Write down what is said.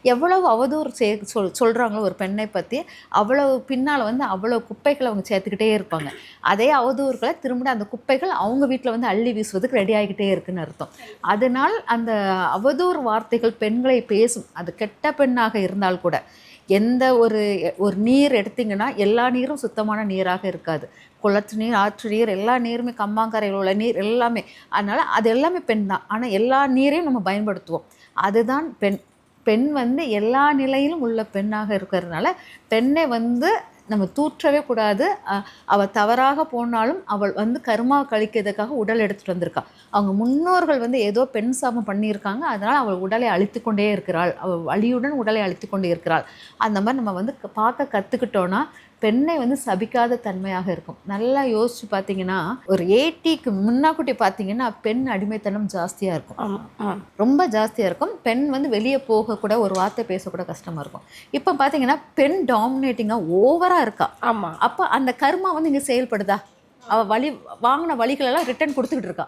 எவ்வளவு அவதூறு சொல்கிறாங்களோ ஒரு பெண்ணை பற்றி, அவ்வளவு பின்னால் வந்து அவ்வளோ குப்பைகளை அவங்க சேர்த்துக்கிட்டே இருப்பாங்க. அதே அவதூறுகளை திரும்ப அந்த குப்பைகள் அவங்க வீட்டில் வந்து அள்ளி வீசுவதுக்கு ரெடி ஆகிக்கிட்டே இருக்குன்னு அர்த்தம். அதனால் அந்த அவதூறு வார்த்தைகள் பெண்களை பேசும், அது கெட்ட பெண்ணாக இருந்தால் கூட, எந்த ஒரு ஒரு நீர் எடுத்திங்கன்னா எல்லா நீரும் சுத்தமான நீராக இருக்காது. குளத்து நீர், ஆற்று நீர், எல்லா நீருமே கம்மாங்கரையில் உள்ள நீர் எல்லாமே. அதனால் அது எல்லாமே பெண் தான். ஆனால் எல்லா நீரையும் நம்ம பயன்படுத்துவோம். அதுதான் பெண். பெண் வந்து எல்லா நிலையிலும் உள்ள பெண்ணாக இருக்கிறதுனால பெண்ணை வந்து நம்ம தூற்றவே கூடாது. அவள் தவறாக போனாலும் அவள் வந்து கர்மா கழிக்கிறதுக்காக உடல் எடுத்துகிட்டு வந்திருக்கா. அவங்க முன்னோர்கள் வந்து ஏதோ பெண் சாபம் பண்ணியிருக்காங்க. அதனால் அவள் உடலை அழித்து கொண்டே இருக்கிறாள், அவள் வலியுடன் உடலை அழித்து கொண்டே இருக்கிறாள். அந்த மாதிரி நம்ம வந்து பார்க்க கற்றுக்கிட்டோன்னா பெண்ணை வந்து சபிக்காத தன்மையாக இருக்கும். நல்லா யோசிச்சு பார்த்தீங்கன்னா, ஒரு 80க்கு முன்னாக்கூட்டி பார்த்தீங்கன்னா பெண் அடிமைத்தனம் ஜாஸ்தியாக இருக்கும். ரொம்ப ஜாஸ்தியாக இருக்கும். பெண் வந்து வெளியே போகக்கூட ஒரு வார்த்தை பேசக்கூட கஷ்டமாக இருக்கும். இப்போ பார்த்தீங்கன்னா பெண் டாமினேட்டிங்காக ஓவராக இருக்கா. ஆமாம். அப்போ அந்த கர்மா வந்து இங்கே செயல்படுதா? அவள் வலி வாங்கின வலிகளெல்லாம் ரிட்டர்ன் கொடுத்துக்கிட்டு இருக்கா.